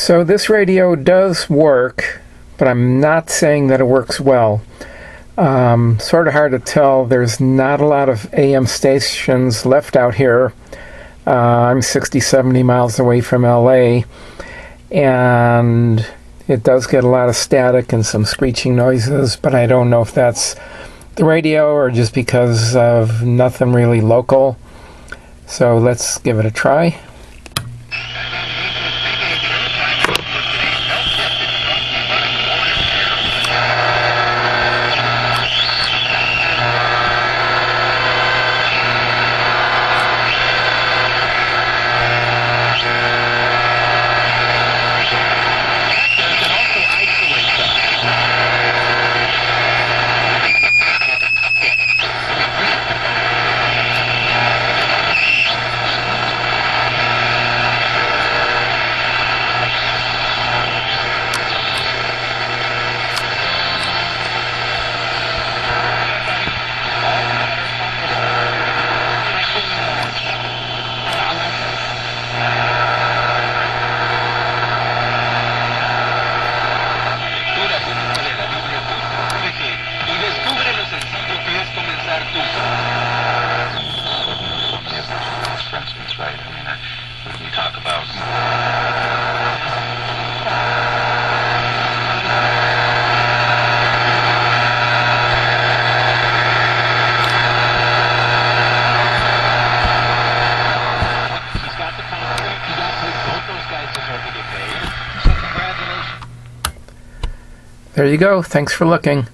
So this radio does work, but I'm not saying that it works well. Sort of hard to tell. There's not a lot of AM stations left out here. I'm 60, 70 miles away from LA, and it does get a lot of static and some screeching noises, but I don't know if that's the radio or just because of nothing really local. So let's give it a try. There you go. Thanks for looking.